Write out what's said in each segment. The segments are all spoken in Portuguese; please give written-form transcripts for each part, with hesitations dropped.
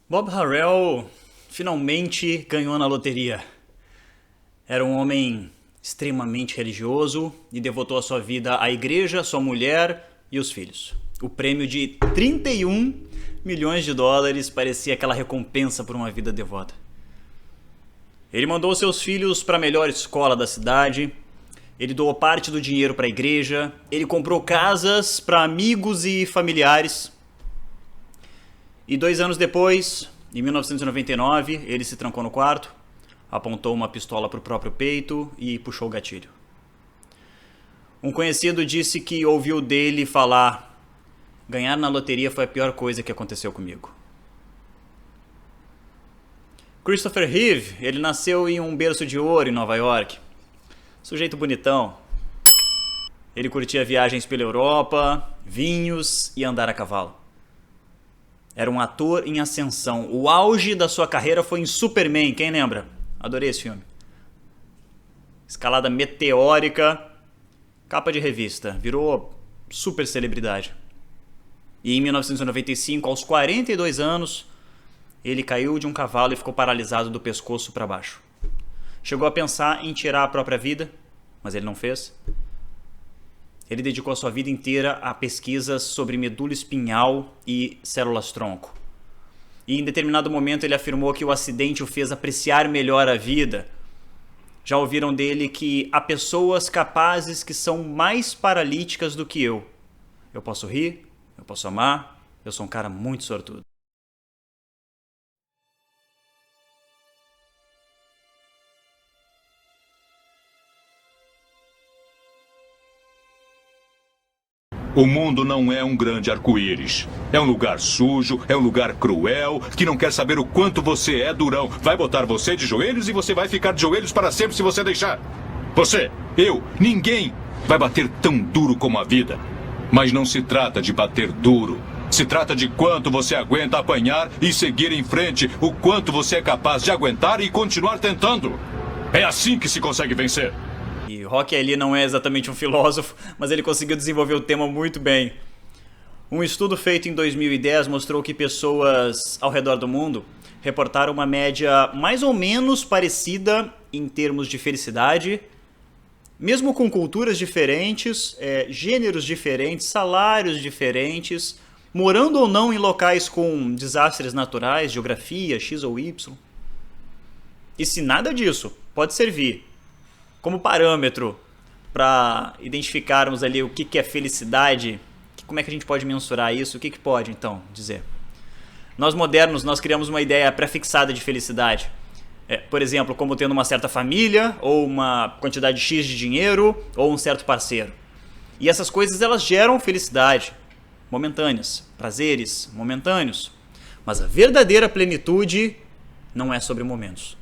Bob Harrell finalmente ganhou na loteria. Era um homem extremamente religioso e devotou a sua vida à igreja, sua mulher e os filhos. O prêmio de 31 milhões de dólares parecia aquela recompensa por uma vida devota. Ele mandou seus filhos para a melhor escola da cidade, ele doou parte do dinheiro para a igreja, ele comprou casas para amigos e familiares. E 2 anos depois, em 1999, ele se trancou no quarto, apontou uma pistola para o próprio peito e puxou o gatilho. Um conhecido disse que ouviu dele falar: ganhar na loteria foi a pior coisa que aconteceu comigo. Christopher Reeve, ele nasceu em um berço de ouro em Nova York. Sujeito bonitão. Ele curtia viagens pela Europa, vinhos e andar a cavalo. Era um ator em ascensão. O auge da sua carreira foi em Superman, quem lembra? Adorei esse filme. Escalada meteórica, capa de revista, virou super celebridade. E em 1995, aos 42 anos, ele caiu de um cavalo e ficou paralisado do pescoço para baixo. Chegou a pensar em tirar a própria vida, mas ele não fez. Ele dedicou a sua vida inteira a pesquisas sobre medula espinhal e células-tronco. E em determinado momento ele afirmou que o acidente o fez apreciar melhor a vida. Já ouviram dele que há pessoas capazes que são mais paralíticas do que eu. Eu posso rir, eu posso amar, eu sou um cara muito sortudo. O mundo não é um grande arco-íris. É um lugar sujo, é um lugar cruel, que não quer saber o quanto você é durão. Vai botar você de joelhos e você vai ficar de joelhos para sempre se você deixar. Você, eu, ninguém vai bater tão duro como a vida. Mas não se trata de bater duro. Se trata de quanto você aguenta apanhar e seguir em frente, o quanto você é capaz de aguentar e continuar tentando. É assim que se consegue vencer. E Rock Ali não é exatamente um filósofo, mas ele conseguiu desenvolver o tema muito bem. Um estudo feito em 2010 mostrou que pessoas ao redor do mundo reportaram uma média mais ou menos parecida em termos de felicidade, mesmo com culturas diferentes, gêneros diferentes, salários diferentes, morando ou não em locais com desastres naturais, geografia, X ou Y. E se nada disso pode servir como parâmetro para identificarmos ali o que é felicidade, como é que a gente pode mensurar isso, o que pode então dizer? Nós modernos, nós criamos uma ideia pré-fixada de felicidade. Por exemplo, como tendo uma certa família, ou uma quantidade X de dinheiro, ou um certo parceiro. E essas coisas elas geram felicidade, momentâneas, prazeres momentâneos. Mas a verdadeira plenitude não é sobre momentos.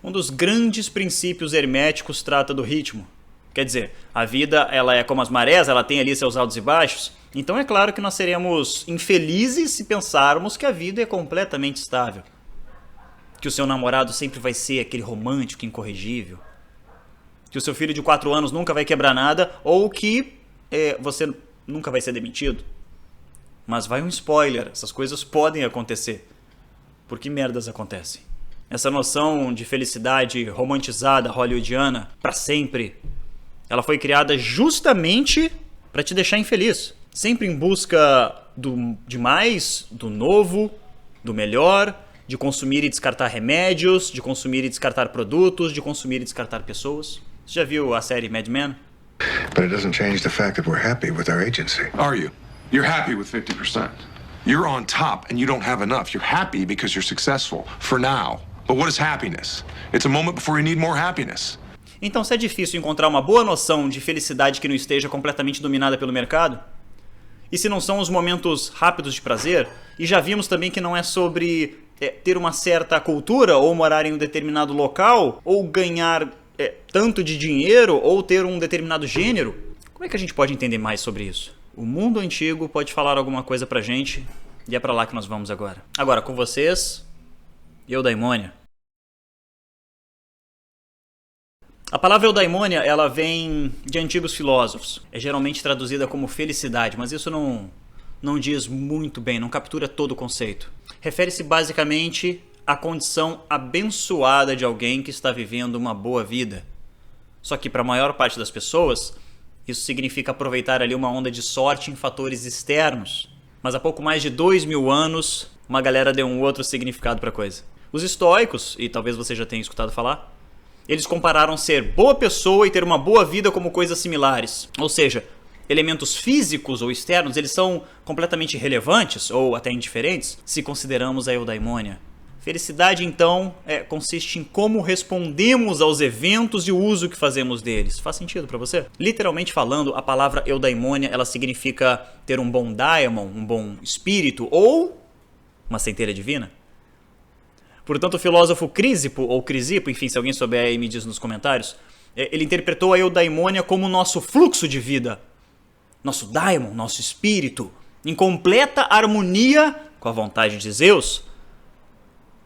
Um dos grandes princípios herméticos trata do ritmo. Quer dizer, a vida ela é como as marés, ela tem ali seus altos e baixos. Então é claro que nós seremos infelizes se pensarmos que a vida é completamente estável. Que o seu namorado sempre vai ser aquele romântico incorrigível. Que o seu filho de 4 anos nunca vai quebrar nada, ou que você nunca vai ser demitido. Mas vai um spoiler, essas coisas podem acontecer. Por que merdas acontecem? Essa noção de felicidade romantizada, hollywoodiana, para sempre, ela foi criada justamente para te deixar infeliz. Sempre em busca de mais, do novo, do melhor, de consumir e descartar remédios, de consumir e descartar produtos, de consumir e descartar pessoas. Você já viu a série Mad Men? But it doesn't change the fact that we're happy with our agency. Are you? You're happy with 50%. You're on top and you don't have enough. You're happy because you're successful, for now. But what is happiness? It's a moment before you need more happiness. Então, se é difícil encontrar uma boa noção de felicidade que não esteja completamente dominada pelo mercado, e se não são os momentos rápidos de prazer, e já vimos também que não é sobre ter uma certa cultura, ou morar em um determinado local, ou ganhar tanto de dinheiro, ou ter um determinado gênero, como é que a gente pode entender mais sobre isso? O mundo antigo pode falar alguma coisa pra gente, e é pra lá que nós vamos agora. Agora, com vocês, eudaimônia. A palavra eudaimônia, ela vem de antigos filósofos. É geralmente traduzida como felicidade, mas isso não não diz muito bem, não captura todo o conceito. Refere-se basicamente à condição abençoada de alguém que está vivendo uma boa vida. Só que para a maior parte das pessoas, isso significa aproveitar ali uma onda de sorte em fatores externos. Mas há pouco mais de 2000 anos, uma galera deu um outro significado para a coisa. Os estoicos, e talvez você já tenha escutado falar, eles compararam ser boa pessoa e ter uma boa vida como coisas similares. Ou seja, elementos físicos ou externos, eles são completamente irrelevantes ou até indiferentes se consideramos a eudaimonia. Felicidade, então, consiste em como respondemos aos eventos e o uso que fazemos deles. Faz sentido para você? Literalmente falando, a palavra eudaimonia, ela significa ter um bom daimon, um bom espírito ou uma centelha divina. Portanto, o filósofo Crisipo, ou Crisipo, enfim, se alguém souber aí me diz nos comentários, ele interpretou a eudaimonia como nosso fluxo de vida, nosso daimon, nosso espírito, em completa harmonia com a vontade de Zeus.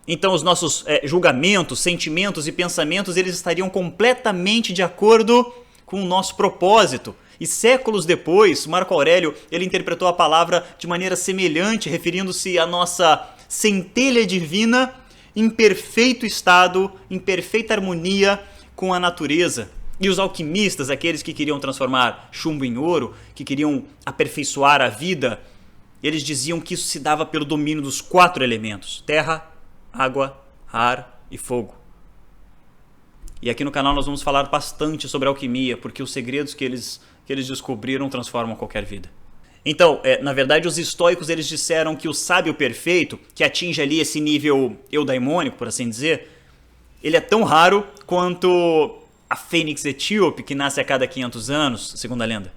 Então os nossos julgamentos, sentimentos e pensamentos, eles estariam completamente de acordo com o nosso propósito. E séculos depois, Marco Aurélio, ele interpretou a palavra de maneira semelhante, referindo-se à nossa centelha divina em perfeito estado, em perfeita harmonia com a natureza. E os alquimistas, aqueles que queriam transformar chumbo em ouro, que queriam aperfeiçoar a vida, eles diziam que isso se dava pelo domínio dos 4 elementos: terra, água, ar e fogo. E aqui no canal nós vamos falar bastante sobre alquimia, porque os segredos que eles descobriram transformam qualquer vida. Então, na verdade, os estoicos eles disseram que o sábio perfeito, que atinge ali esse nível eudaimônico, por assim dizer, ele é tão raro quanto a fênix etíope, que nasce a cada 500 anos, segundo a lenda.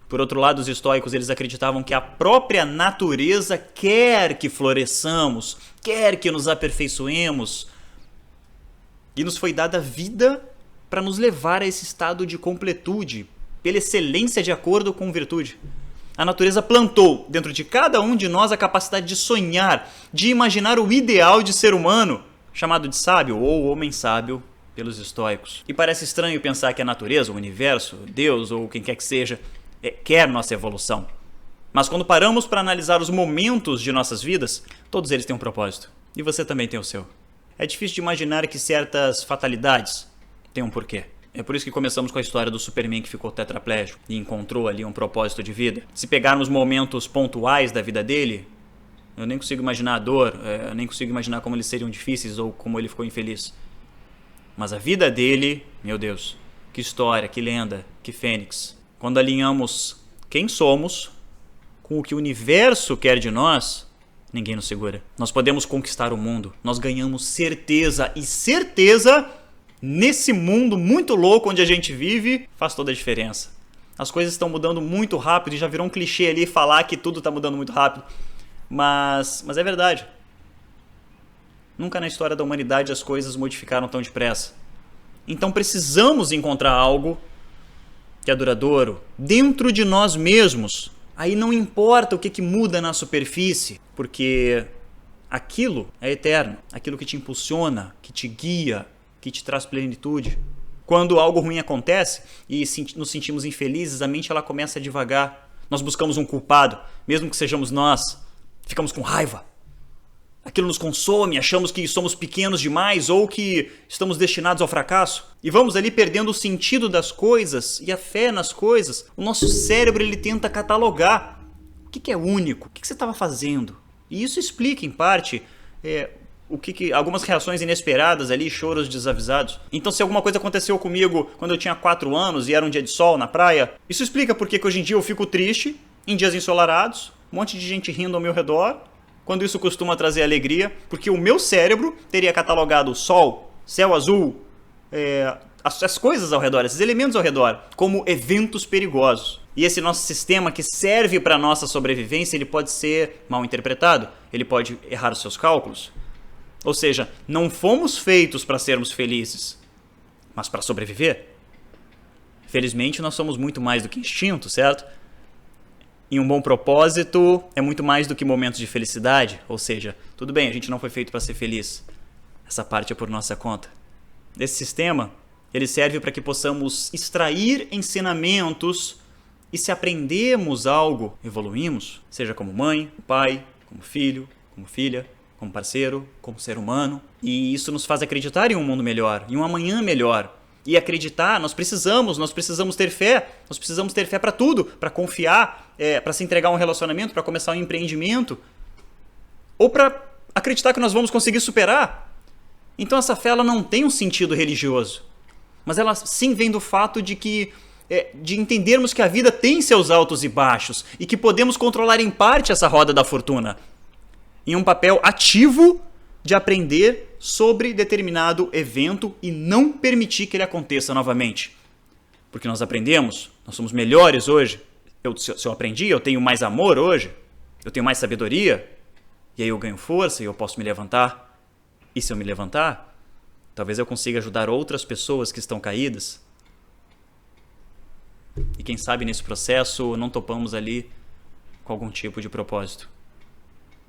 Por outro lado, os estoicos eles acreditavam que a própria natureza quer que floresçamos, quer que nos aperfeiçoemos. E nos foi dada vida para nos levar a esse estado de completude, pela excelência de acordo com virtude. A natureza plantou dentro de cada um de nós a capacidade de sonhar, de imaginar o ideal de ser humano, chamado de sábio ou homem sábio pelos estoicos. E parece estranho pensar que a natureza, o universo, Deus ou quem quer que seja, quer nossa evolução. Mas quando paramos para analisar os momentos de nossas vidas, todos eles têm um propósito. E você também tem o seu. É difícil de imaginar que certas fatalidades têm um porquê. É por isso que começamos com a história do Superman que ficou tetraplégico e encontrou ali um propósito de vida. Se pegarmos momentos pontuais da vida dele, eu nem consigo imaginar a dor, eu nem consigo imaginar como eles seriam difíceis ou como ele ficou infeliz. Mas a vida dele, meu Deus, que história, que lenda, que fênix. Quando alinhamos quem somos com o que o universo quer de nós, ninguém nos segura. Nós podemos conquistar o mundo, nós ganhamos certeza, e certeza nesse mundo muito louco onde a gente vive faz toda a diferença. As coisas estão mudando muito rápido e já virou um clichê ali falar que tudo está mudando muito rápido, mas é verdade. Nunca na história da humanidade as coisas modificaram tão depressa. Então precisamos encontrar algo que é duradouro dentro de nós mesmos. Aí não importa o que muda na superfície, porque aquilo é eterno, aquilo que te impulsiona, que te guia, que te traz plenitude. Quando algo ruim acontece e nos sentimos infelizes, a mente ela começa a divagar. Nós buscamos um culpado, mesmo que sejamos nós. Ficamos com raiva. Aquilo nos consome, achamos que somos pequenos demais ou que estamos destinados ao fracasso. E vamos ali perdendo o sentido das coisas e a fé nas coisas. O nosso cérebro ele tenta catalogar. O que é único? O que você estava fazendo? E isso explica, em parte, algumas reações inesperadas ali, choros desavisados. Então se alguma coisa aconteceu comigo quando eu tinha 4 anos e era um dia de sol na praia, isso explica porque que hoje em dia eu fico triste em dias ensolarados, um monte de gente rindo ao meu redor, quando isso costuma trazer alegria, porque o meu cérebro teria catalogado o sol, céu azul, as coisas ao redor, esses elementos ao redor, como eventos perigosos. E esse nosso sistema que serve para a nossa sobrevivência, ele pode ser mal interpretado, ele pode errar os seus cálculos. Ou seja, não fomos feitos para sermos felizes, mas para sobreviver. Felizmente, nós somos muito mais do que instinto, certo? E um bom propósito é muito mais do que momentos de felicidade. Ou seja, tudo bem, a gente não foi feito para ser feliz. Essa parte é por nossa conta. Esse sistema, ele serve para que possamos extrair ensinamentos E se aprendemos algo, evoluímos, seja como mãe, como pai, como filho, como filha, como parceiro, como ser humano. E isso nos faz acreditar em um mundo melhor, em um amanhã melhor. E acreditar, nós precisamos ter fé. Nós precisamos ter fé para tudo, para confiar, para se entregar a um relacionamento, para começar um empreendimento. Ou para acreditar que nós vamos conseguir superar. Então essa fé ela não tem um sentido religioso. Mas ela sim vem do fato de entendermos que a vida tem seus altos e baixos e que podemos controlar em parte essa roda da fortuna. Em um papel ativo de aprender sobre determinado evento e não permitir que ele aconteça novamente. Porque nós aprendemos, nós somos melhores hoje. Se eu aprendi, eu tenho mais amor hoje, eu tenho mais sabedoria, e aí eu ganho força e eu posso me levantar. E se eu me levantar, talvez eu consiga ajudar outras pessoas que estão caídas. E quem sabe nesse processo não topamos ali com algum tipo de propósito.